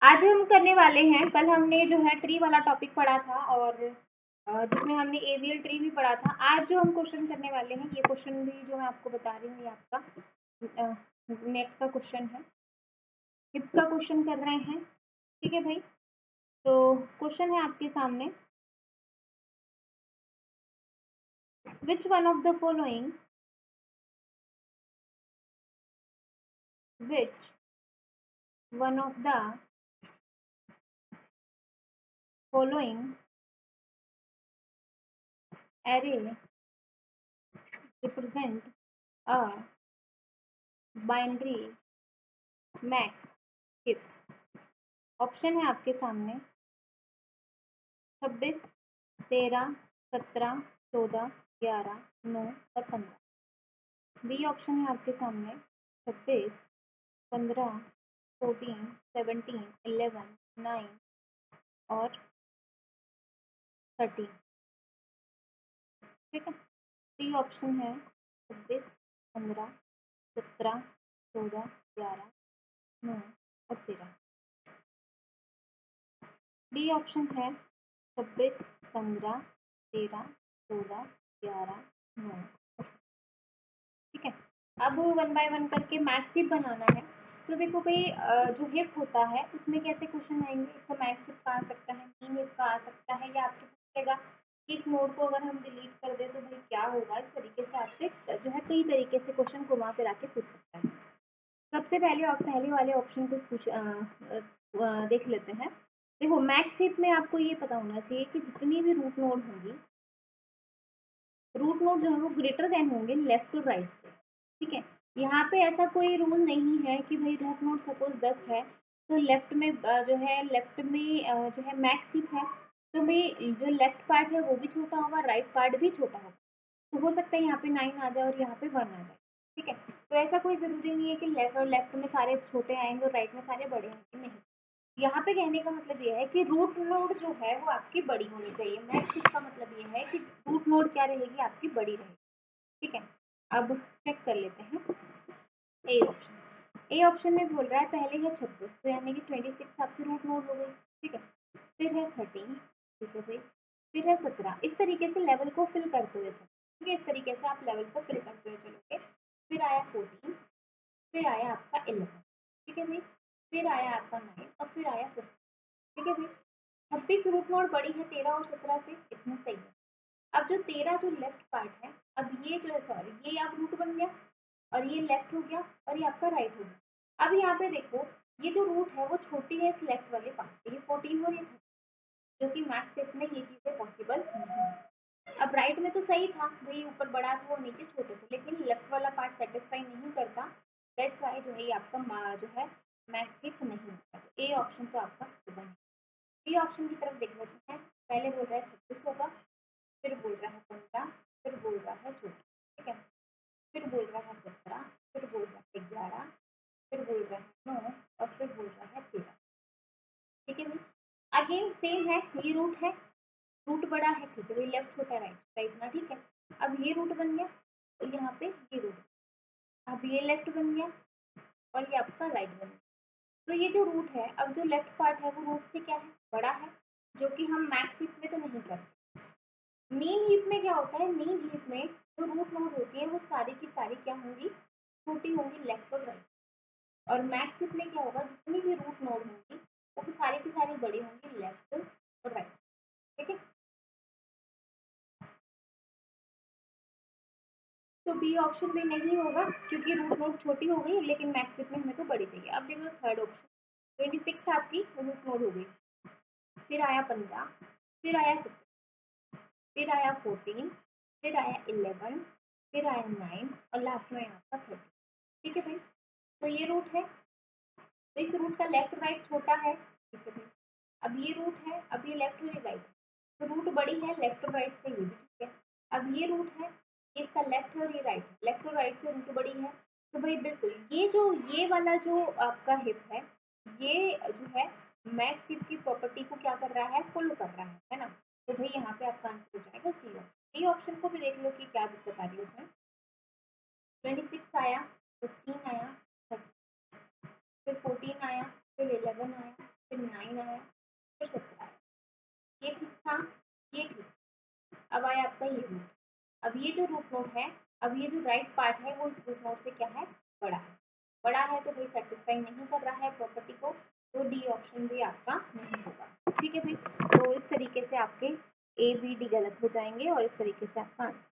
आज हम करने वाले हैं, कल हमने जो है ट्री वाला टॉपिक पढ़ा था और जिसमें हमने एवियल ट्री भी पढ़ा था। आज जो हम क्वेश्चन करने वाले हैं, ये क्वेश्चन भी जो मैं आपको बता रही हूँ, ये आपका नेट का क्वेश्चन है, हिप का क्वेश्चन कर रहे हैं। ठीक है भाई, तो क्वेश्चन है आपके सामने, which one of the following which one of the following array represent a binary max if। Option है आपके सामने 26, 13, 17, 14, 11, 9 और 15। बी ऑप्शन है आपके सामने 26, 15, 14, 17, 11, 9 और 13। ठीक है, सी ऑप्शन है 26, 15, 17, 14, 11, 9 और 13। डी ऑप्शन है 26, 15, 13, 14, 11, 9 और 17। ठीक है, अब वन बाय वन करके मैक्स हिप बनाना है। तो देखो भाई, जो हिप होता है उसमें कैसे क्वेश्चन आएंगे, एक तो मैक्स हिप का आ सकता है, मीन हिप का आ सकता है, या आपसे पूछेगा कि इस नोड को अगर हम डिलीट कर दें तो भाई क्या होगा। इस तरीके से आपसे जो है कई तरीके से क्वेश्चन घुमा फिरा के पूछ सकता है। सबसे पहले आप पहले वाले ऑप्शन को देख लेते हैं। देखो, मैक्स हिप में आपको ये पता होना चाहिए कि जितनी भी रूट नोड होंगी, रूट नोड जो है वो ग्रेटर देन होंगे लेफ्ट टू राइट से। ठीक है, यहाँ पे ऐसा कोई रूल नहीं है कि भाई रूट नोड सपोज 10 है तो लेफ्ट में जो है जो है मैक्स हिप है, तो भाई जो लेफ्ट पार्ट है वो भी छोटा होगा, राइट पार्ट भी छोटा होगा। तो हो सकता है यहाँ पे 9 आ जाए और यहाँ पे 1 आ जाए। ठीक है, तो ऐसा कोई जरूरी नहीं है कि लेफ्ट में सारे छोटे आएंगे और राइट में सारे बड़े आएंगे, नहीं। यहाँ पे कहने का मतलब ये है कि रूट नोड जो है वो आपकी बड़ी होनी चाहिए। मैक्स इसका मतलब ये है कि रूट नोड क्या रहेगी, आपकी बड़ी रहेगी। ठीक है, अब चेक कर लेते हैं ए ऑप्शन। ए ऑप्शन में बोल रहा है पहले है 26, तो यानी कि 26 आपकी रूट नोड हो गई। ठीक है, फिर है 13, ठीक है भाई, फिर है 17। इस तरीके से लेवल को फिल करते हुए चलो। ठीक है, इस तरीके से आप लेवल को फिल करते हुए चलोगे। फिर आया 14, फिर आया आपका 11। ठीक है भाई, फिर आया आपका 9 और फिर आया 15। ठीक है भाई, 26 रूट नोड बड़ी है 13 और 17 से, इतना सही है। अब जो 13 जो लेफ्ट पार्ट है, अब ये जो है सॉरी ये आप रूट बन गया और ये लेफ्ट हो गया और ये आपका राइट हो गया। अब यहाँ पे देखो, ये जो रूट है वो छोटी है इस लेफ्ट वाले पार्ट से, ये 14 और ये 13, जो कि मैक्स सेट में ये चीजें पॉसिबल नहीं है। अब राइट में तो सही था, वही ऊपर बड़ा था वो नीचे छोटे थे, लेकिन लेफ्ट वाला पार्ट सेटिस्फाई नहीं करता। दैट्स वाई जो है ये आपका जो है मैक्स हिप नहीं होता। तो ए ऑप्शन तो आपका बन। बी ऑप्शन की तरफ देख लेते हैं। पहले बोल रहा है 26 होगा, फिर बोल रहा है 15, फिर बोल रहा है 14। ठीक है, फिर बोल रहा है 17, फिर बोल रहा है 11, फिर बोल रहा है 9 और फिर बोल रहा है 13। ठीक है भाई, अगेन सेम है, ये रूट है, रूट बड़ा है, ठीक है भाई, लेफ्ट छोटा राइट का इतना। ठीक है, अब ये रूट बन गया और यहाँ पे ये रूट, अब ये लेफ्ट बन गया और ये आपका राइट बन गया। तो ये जो रूट है, अब जो लेफ्ट पार्ट है वो रूट से क्या है, बड़ा है, जो कि हम मैक्स हिप में तो नहीं करते। मीन हीप में क्या होता है, मीन हीप में जो रूट नोड होती है वो सारी की सारी क्या होंगी, छोटी होंगी लेफ्ट और राइट। और मैक्स हीप में क्या होगा, जितनी भी रूट नोड होंगी वो सारी की सारी बड़ी होंगी लेफ्ट और राइट। ठीक है, तो बी ऑप्शन में नहीं होगा क्योंकि रूट नोड छोटी हो गई, लेकिन मैक्स हीप में हमें तो बड़ी चाहिए। अब देखो थर्ड ऑप्शन, 26 आपकी रूट नोड हो गई, फिर आया 15, फिर आया 17, फिर आया 14, फिर आया 11, फिर आया 9 और लास्ट में आपका 30। ठीक है भाई, तो ये रूट है, तो इस रूट का लेफ्ट राइट छोटा है। ठीक है भाई, अब ये रूट है, अब ये लेफ्ट और ये राइट, तो रूट बड़ी है लेफ्ट और राइट से, ये भी ठीक है। अब ये रूट है, इसका लेफ्ट और ये राइट, लेफ्ट और राइट से रूट बड़ी है, तो भाई बिल्कुल ये वाला जो आपका हिप ये जो है मैक्स हिप की प्रॉपर्टी को क्या कर रहा है, फॉलो कर रहा है ना। तो भाई यहाँ पे आपका आंसर हो जाएगा सी ऑप्शन। डी ऑप्शन को भी देख लो कि क्या दिक्कत आ रही है उसमें। 26 आया, 15 आया, फिर 14 आया, फिर 11 आया, फिर 9 आया, फिर 17 आया। ये ठीक था, ये ठीक। अब आया आपका ये रूट। अब ये जो रूट नोड है, अब ये जो राइट पार्ट है वो इस रूट नोड से क्या है, बड़ा है। बड़ा है तो भाई सेटिस्फाई नहीं कर रहा है प्रॉपर्टी को, तो डी ऑप्शन भी आपका नहीं होगा। ठीक है भाई, तो इस तरीके से आपके ए बी डी गलत हो जाएंगे और इस तरीके से आपका आंसर।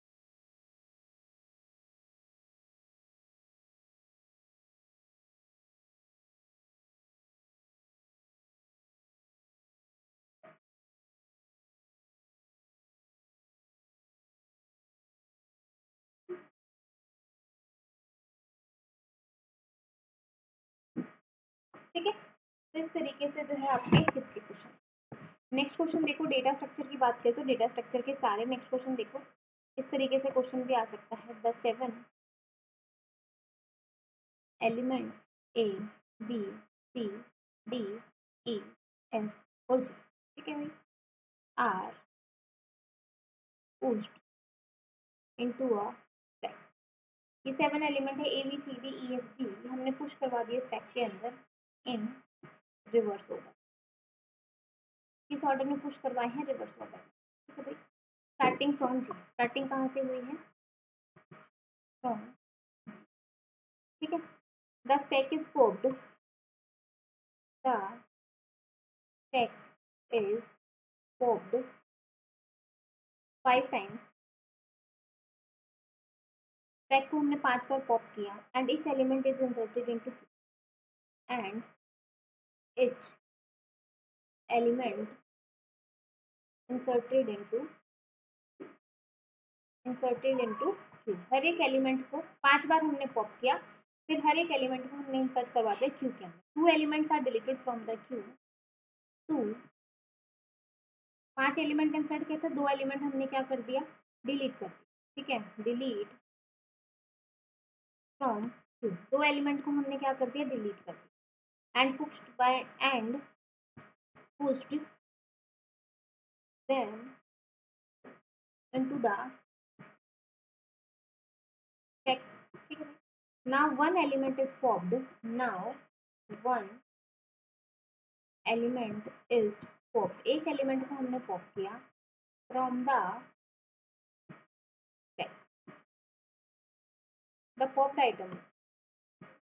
ठीक है, तो इस तरीके से जो है आपके किसके क्वेश्चन। नेक्स्ट क्वेश्चन देखो, डेटा स्ट्रक्चर की बात करें तो डेटा स्ट्रक्चर के सारे नेक्स्ट क्वेश्चन देखो, इस तरीके से क्वेश्चन भी आ सकता है। The 7 elements A B C D E F और जी, ठीक है भाई, are pushed into a stack. ये 7 एलिमेंट है A B C D E F G, हमने पुश करवा दिए स्टैक के अंदर इन रिवर्स ऑर्डर। किस ऑर्डर में पुश करवाए हैं, रिवर्स ऑर्डर। ठीक है भाई, स्टार्टिंग फ्रॉम जी, स्टार्टिंग कहाँ से हुई है, फ्रॉम। ठीक है, the stack is popped, the stack is popped 5 times. Stack को हमने 5 बार पॉप किया and each element is inserted into and each element inserted into queue. हर एक एलिमेंट को 5 बार हमने पॉप किया, फिर हर एक एलिमेंट को हमने इंसर्ट करवा दिया क्यू के अंदर। 2 elements are deleted from the queue. 2 5 element insert किया था, 2 एलिमेंट हमने क्या कर दिया, डिलीट कर दिया। ठीक है, डिलीट फ्रॉम क्यू, 2 एलिमेंट को हमने क्या कर दिया, डिलीट कर दिया। And pushed them into the stack। ठीक है, now one element is popped, now one element is popped, एक एलिमेंट को हमने पॉप किया from the stack। The popped item,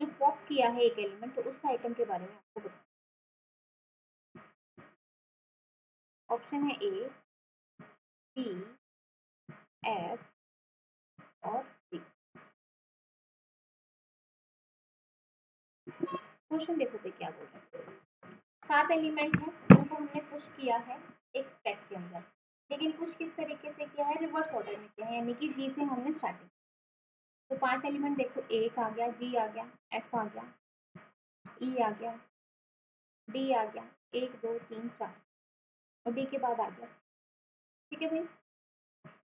जो पॉप किया है एक एलिमेंट, तो उस आइटम के बारे में आपको बताओ। ऑप्शन है ए बी एफ और सी। क्वेश्चन देखो पे क्या बोल रहे हैं। 7 एलिमेंट है जिनको हमने पुश किया है एक स्टैक के अंदर, लेकिन पुश किस तरीके से किया है, रिवर्स ऑर्डर में किया है, यानी कि जी से हमने स्टार्टिंग। तो 5 एलिमेंट देखो, एक आ गया, जी आ गया, एफ आ गया, ई आ गया, डी आ गया, 1 2 3 4, और डी के बाद आ गया। ठीक है भाई,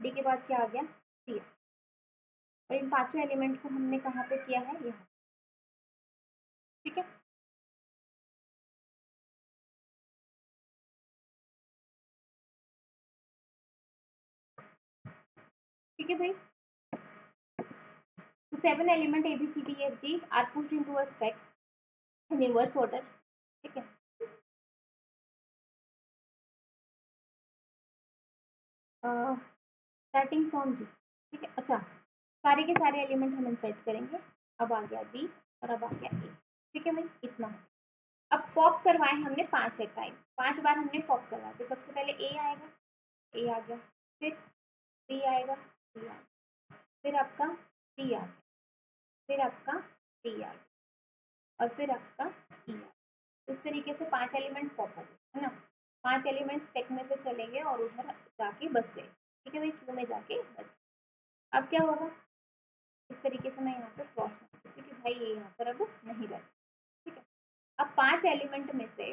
डी के बाद क्या आ गया, सी। और इन पांचों एलिमेंट को हमने कहाँ पे किया है, यहाँ। ठीक है, ठीक है भाई, तो 7 element A B C D F G are pushed into a stack in reverse order. ठीक है, स्टार्टिंग फ्रॉम जी। ठीक है, अच्छा, सारे के सारे एलिमेंट हम इंसर्ट करेंगे। अब आ गया बी और अब आ गया ए। ठीक है भाई, इतना। अब पॉप करवाए हमने 5 टाइम, 5 बार हमने पॉप करवाया, तो सबसे पहले ए आएगा, ए आ गया, फिर बी आएगा, बी आ गया, फिर आपका सी आ गया, फिर आपका डी आ गया, और फिर आपका ई आ गया। इस तरीके से 5 एलिमेंट पॉप हो गए, है ना। 5 एलिमेंट स्टेक में से चले गए और उधर जाके बस गए। ठीक है भाई, क्यू में जाके बस। अब क्या होगा, इस तरीके से मैं यहाँ पे क्रॉस क्योंकि भाई ये यहाँ पर अब नहीं रहता। ठीक है, अब 5 एलिमेंट में से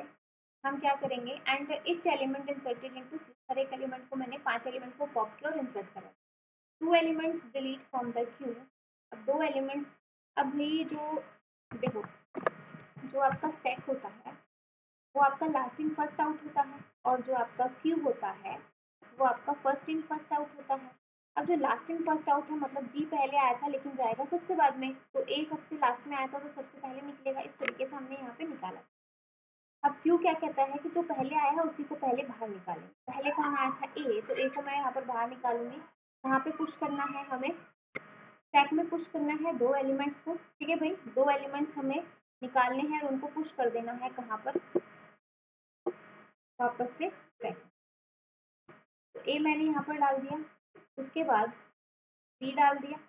हम क्या करेंगे, and each element inserted into, हर एक एलिमेंट को मैंने 5 एलिमेंट को पॉप किया और इंसर्ट करा। 2 elements delete from the Q. अब 2 एलिमेंट्स, अब ये जो देखो, जो आपका स्टैक होता है वो आपका लास्ट इन फर्स्ट आउट होता है, और जो आपका क्यू होता है वो आपका फर्स्ट इन फर्स्ट आउट होता है। अब जो लास्ट इन फर्स्ट आउट है, मतलब जी पहले आया था लेकिन जाएगा सबसे बाद में, तो ए सबसे लास्ट में आया था तो सबसे पहले निकलेगा। इस तरीके से हमने यहाँ पे निकाला। अब क्यू क्या कहता है कि जो पहले आया है उसी को पहले बाहर निकालें। पहले कौन आया था? ए, तो ए को मैं यहाँ पर बाहर निकालूंगी। यहाँ पे पुश करना है हमें, स्टैक में पुश करना है 2 एलिमेंट्स को। ठीक है भाई, 2 एलिमेंट्स हमें निकालने हैं और उनको पुश कर देना है कहाँ पर? वापस से स्टैक। तो ए मैंने यहाँ पर डाल दिया, उसके बाद बी डाल दिया।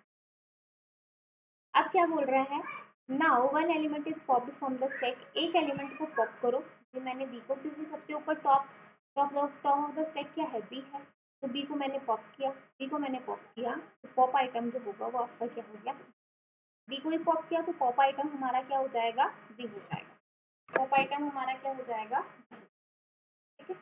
अब क्या बोल रहा है? Now one element is popped from the stack, एक एलिमेंट को पॉप करो। ये मैंने बी को, क्योंकि सबसे ऊपर top top top of the stack क्या है? बी है। तो बी को मैंने पॉप किया, बी को मैंने पॉप किया, तो पॉप आइटम जो होगा वो आपका क्या हो गया? बी को ही पॉप किया, तो पॉप आइटम हमारा क्या हो जाएगा? बी हो जाएगा। पॉप आइटम हमारा क्या हो जाएगा? ठीक है।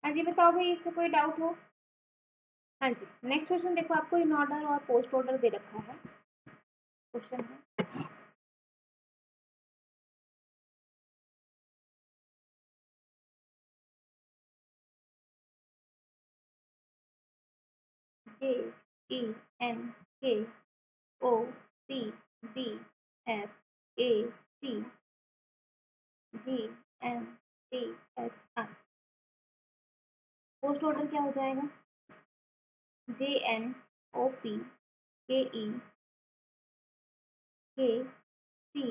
हाँ जी, बताओ भाई, इसमें कोई डाउट हो? हाँ जी, नेक्स्ट क्वेश्चन देखो, आपको इन ऑर्डर और पोस्ट ऑर्डर दे रखा है। क्वेश्चन है J E N K O P D F A C G M T H I. Post order क्या हो जाएगा? जे एन ओ पी के ई के सी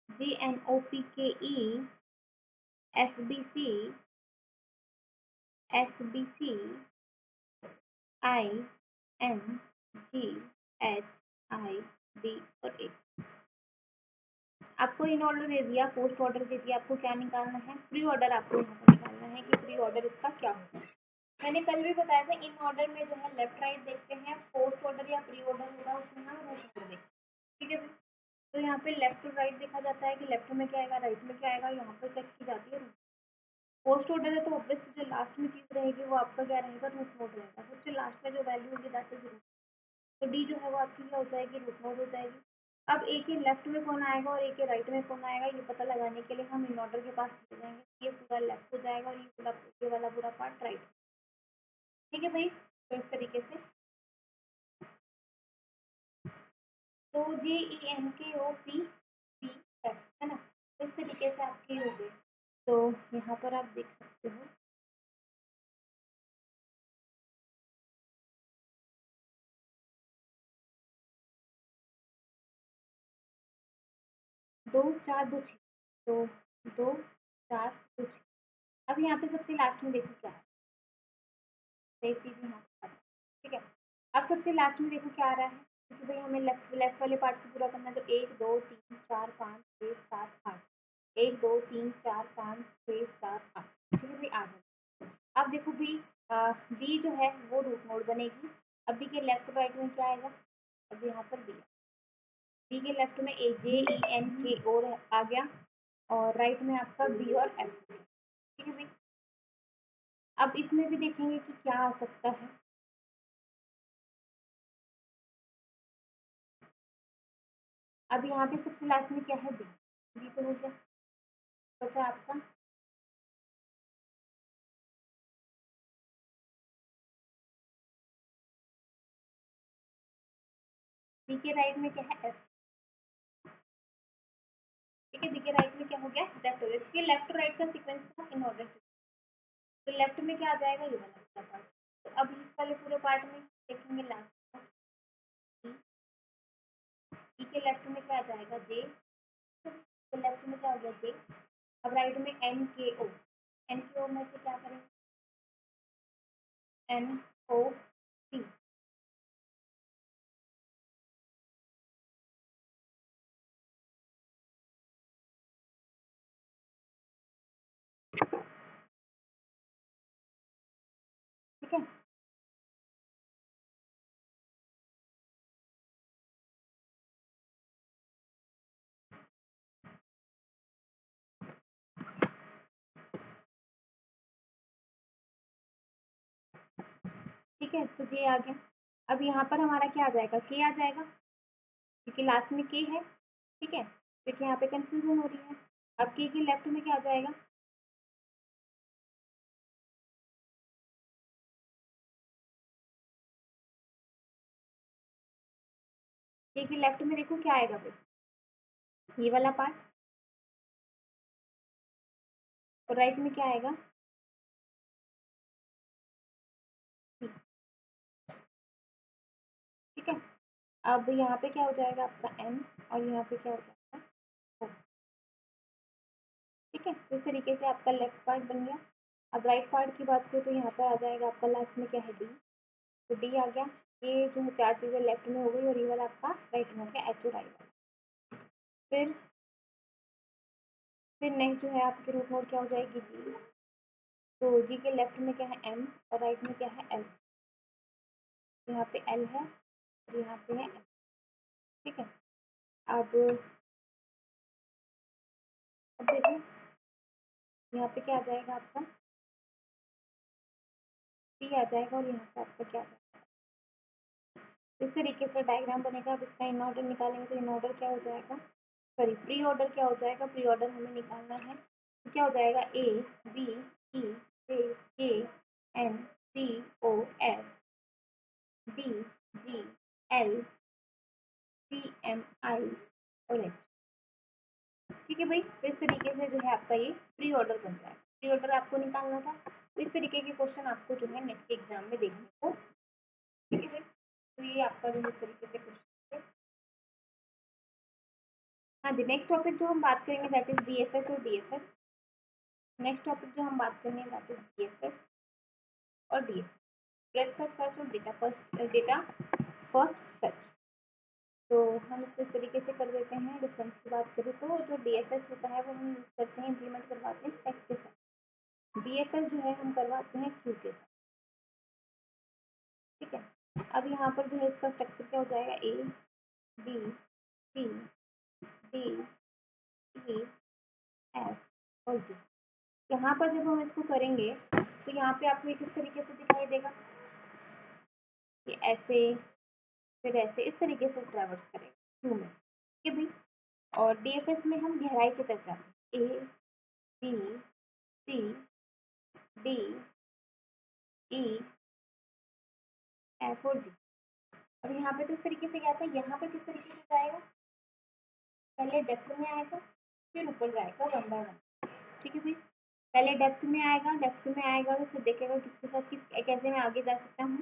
जे N O P K E F B C F B C I N G H I D और A. आपको in order दे दिया, post order दे दिया, आपको क्या निकालना है? प्री ऑर्डर आपको यहाँ पर निकालना है कि प्री ऑर्डर इसका क्या होगा। मैंने कल भी बताया था, इन ऑर्डर में जो है लेफ्ट राइट देखते हैं, पोस्ट ऑर्डर या प्री ऑर्डर होगा उसमें हम रूट ऑर्डर देखते हैं। ठीक है भाई, तो यहाँ पे लेफ्ट टू राइट देखा जाता है कि लेफ्ट में क्या आएगा, राइट में क्या आएगा, यहाँ पर चेक की जाती है। पोस्ट ऑर्डर है तो ऑब्वियसली जो लास्ट में चीज़ रहेगी वो आपका क्या रहेगा? रूट नोड रहेगा। सबसे लास्ट में जो वैल्यू होगी दैट इज रूट। तो डी जो है वो आपकी क्या हो जाएगी? रूट नोड हो जाएगी। अब ए के लेफ्ट में कौन आएगा और ए के राइट में कौन आएगा, ये पता लगाने के लिए हम इन ऑर्डर के पास चले जाएंगे। ये पूरा लेफ्ट हो जाएगा और ये पूरा, ये वाला पूरा पार्ट राइट। ठीक है भाई, तो इस तरीके से, तो जे E N K O P P F है ना, तो इस तरीके से आपके हो गए। तो यहाँ पर आप देख सकते हो 2 4 2 6, तो 2 4 2 6। अब यहाँ पे सबसे लास्ट में देखो क्या है, सही सीधी यहाँ पे। ठीक है, अब सबसे लास्ट में देखो क्या आ रहा है, क्योंकि भाई हमें लेफ्ट लेफ्ट वाले पार्ट को पूरा करना है। तो 1 2 3 4 5 6 7 8, 1 2 3 4 5 6 7 8। ठीक है भाई, आ गया। अब देखो बी, बी जो है वो रूट नोड बनेगी। अब बी के लेफ्ट राइट में क्या आएगा? अब यहाँ पर बी, बी के लेफ्ट में ए जे ई एन के और आ गया, और राइट में आपका बी और एफ। ठीक है भाई, अब इसमें भी देखेंगे कि क्या आ सकता है। अब यहाँ पे सबसे लास्ट में क्या है? बी। बी तो हो गया, बचा आपका बी के राइट में क्या है? एफ। ठीक है, बी के राइट में क्या हो गया? लेफ्ट हो गया, क्योंकि लेफ्ट टू राइट का सीक्वेंस था इन ऑर्डर से। तो लेफ्ट में क्या आ जाएगा? ये वाला पूरा पार्ट। तो अब इस वाले पूरे पार्ट में देखेंगे लास्ट में ई के लेफ्ट में क्या आ जाएगा? जे। तो लेफ्ट में क्या हो गया? जे। अब राइट में एन के ओ, एन के ओ में से क्या करेंगे? N O P. ठीक है। ठीक है, तो ये आ गया। अब यहाँ पर हमारा क्या आ जाएगा, के आ जाएगा, क्योंकि लास्ट में के है। ठीक है, क्योंकि यहाँ पे कंफ्यूजन हो रही है। अब के लेफ्ट में क्या आ जाएगा, के लेफ्ट में देखो क्या आएगा फिर, ये वाला पार्ट। और राइट में क्या आएगा, ठीक है। अब यहाँ पे क्या हो जाएगा आपका एम, और यहाँ पे क्या हो जाएगा ओ। ठीक है, तो इस तरीके से आपका लेफ्ट पार्ट बन गया। अब राइट पार्ट की बात करें तो यहाँ पर आ जाएगा आपका लास्ट में क्या है, डी। तो डी आ गया। ये जो है चार चीज़ें लेफ्ट में हो गई, और ये वाला आपका राइट में हो गया, एच और आई वाला। फिर नेक्स्ट जो है आपकी रूट नोड क्या हो जाएगी, जी। तो जी के लेफ्ट में क्या है, एम, और राइट में क्या है, एल। यहाँ पे एल है और यहाँ पे है एम। ठीक है। अब देखो यहाँ पे क्या आ जाएगा आपका, पी आ जाएगा, और यहाँ पे आपका क्या आ जाएगा। इस तरीके से डायग्राम बनेगा। अब इसका इन ऑर्डर निकालेंगे तो इन ऑर्डर क्या हो जाएगा, सॉरी प्री ऑर्डर क्या हो जाएगा, प्री ऑर्डर हमें निकालना है। तो क्या हो जाएगा, A B E J K N C O F D G L C M I और एच। ठीक है भाई, तो इस तरीके से जो है आपका ये प्री ऑर्डर बन जाएगा। प्री ऑर्डर आपको निकालना था, तो इस तरीके के क्वेश्चन आपको जो है नेट के एग्जाम में देखने को। ठीक है भाई, तो ये आपका जो इस तरीके से क्वेश्चन है। हाँ जी, नेक्स्ट टॉपिक जो हम बात करेंगे दैट इज बीएफएस और डीएफएस। नेक्स्ट टॉपिक जो हम बात करेंगे दैट इज बीएफएस और डीएफएस, ब्रेथ फर्स्ट सर्च और डेटा फर्स्ट सर्च। तो हम इसको इस तरीके से कर देते हैं। डिफरेंस की बात करें तो जो डीएफएस होता है वो हम यूज़ करते हैं, इम्प्लीमेंट करवाते हैं स्टैक के साथ। बीएफएस जो है हम करवाते हैं क्यू के साथ। ठीक है। अब यहाँ पर जो है इसका स्ट्रक्चर क्या हो जाएगा, A B C D E F और जी। यहाँ पर जब हम इसको करेंगे तो यहाँ पे आपको किस तरीके से दिखाई देगा, कि ऐसे, फिर ऐसे, इस तरीके से ट्रैवर्स करेंगे क्यू में। ठीक है भाई। और डीएफएस में हम गहराई की तरफ जाते हैं, A B C D E F और जी। अब यहाँ पे तो इस तरीके से गया था, यहाँ पर किस तरीके से जाएगा, पहले डेप्थ में आएगा फिर ऊपर जाएगा वन बाय वन। ठीक है भाई, पहले डेप्थ में आएगा, डेप्थ में आएगा तो फिर देखेगा किसके साथ किस कैसे मैं आगे जा सकता हूँ।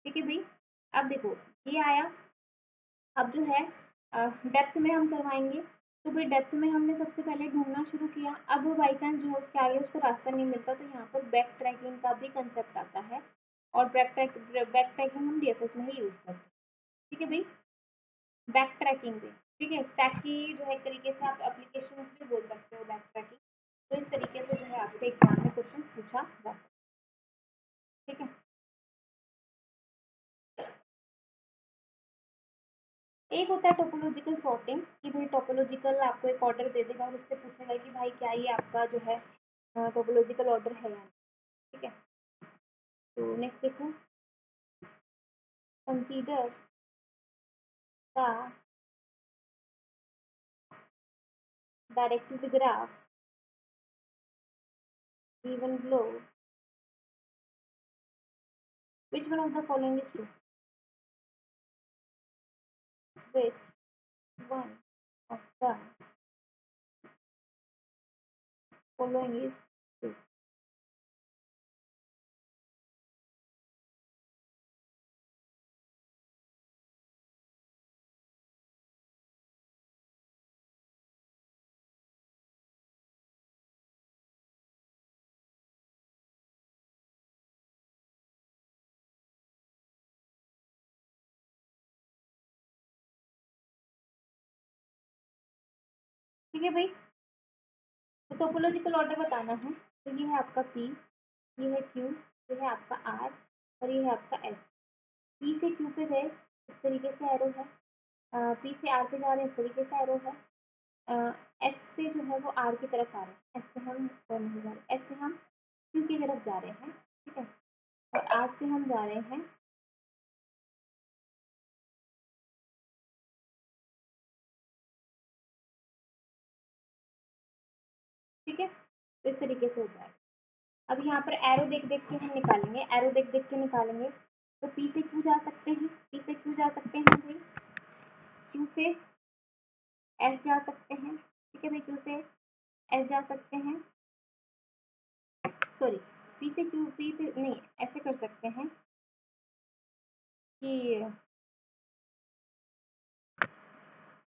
ठीक है भाई। अब देखो ये आया। अब जो है डेप्थ में हम करवाएंगे, तो भाई डेप्थ में हमने सबसे पहले ढूंढना शुरू किया। अब वो बाई चांस जो है उसके आगे उसको रास्ता नहीं मिलता, तो यहाँ पर बैक ट्रैकिंग का भी कंसेप्ट आता है, और बैक ट्रैकिंग हम डीएफएस में ही यूज़ करते हैं। ठीक है भाई, बैक ट्रैकिंग भी। ठीक है, स्टैक की जो है एक तरीके से आप एप्लीकेशन भी बोल सकते हो बैक ट्रैकिंग। तो इस तरीके से जो है आपसे एग्जाम में क्वेश्चन पूछा जा सकता है। ठीक है। एक होता है टोपोलॉजिकल सॉर्टिंग, कि भाई टोपोलॉजिकल आपको एक ऑर्डर दे देगा और उससे पूछेगा कि भाई क्या ये आपका जो है टोपोलॉजिकल ऑर्डर है या नहीं। ठीक है। तो नेक्स्ट देखो, consider the directed graph given below, which one of the following is true, which one of the following is true। ठीक है भाई, तो टोपोलॉजिकल ऑर्डर बताना है। तो ये है आपका पी, ये है क्यू, ये है आपका आर, और ये है आपका एस। पी से क्यू पे गए, इस तरीके से एरो है। पी से आर पे जा रहे हैं, इस तरीके से एरो है। एस से जो है वो आर की तरफ आ रहे हैं, एस से हम नहीं जा रहे, एस से हम क्यू की तरफ जा रहे हैं, ठीक है। और आर से हम जा रहे हैं, ठीक है। तो इस तरीके से हो जाएगा। अब यहाँ पर एरो देख देख के हम निकालेंगे, एरो देख देख के निकालेंगे। तो पी से क्यू जा सकते हैं, पी से क्यू जा सकते हैं भाई, क्यू से एस जा सकते हैं, ठीक है भाई, क्यू से एस जा सकते हैं, सॉरी, पी से क्यू, पी से नहीं, ऐसे कर सकते हैं कि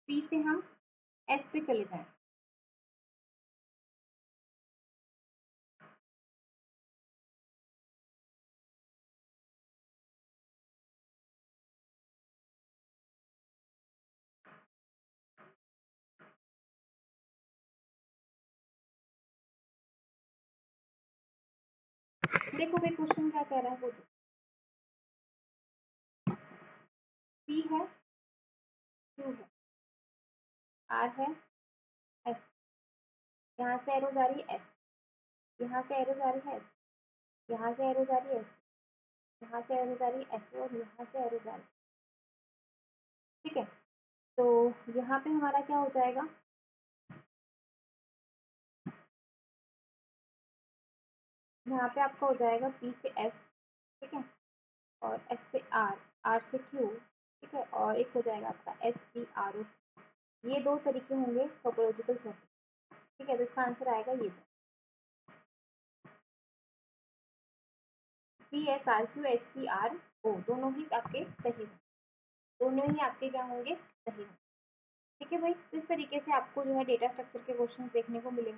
पी से हम एस पे चले जाएं। देखो भाई क्वेश्चन क्या कह रहा है वो, पी है, क्यू है, आर है, एस, यहाँ से एरो जा रही है एस, यहाँ से एरो जा रही है एस, यहाँ से एरो जा रही है एस, यहाँ से एरो जा रही है एस, और यहाँ से एरो जा रही है, ठीक है। तो यहाँ पे हमारा क्या हो जाएगा, यहाँ पे आपका हो जाएगा पी से एस, ठीक है, और एस से आर, आर से क्यू, ठीक है, और एक हो जाएगा आपका एस पी आर ओ। ये दो तरीके होंगे टोपोलॉजिकल सर्किट, ठीक है। तो इसका आंसर आएगा ये, P S R Q S P R O, दोनों ही आपके सही होंगे, दोनों ही आपके क्या होंगे, सही होंगे, ठीक है भाई। तो इस तरीके से आपको जो है डेटा स्ट्रक्चर के क्वेश्चन देखने को मिलेंगे।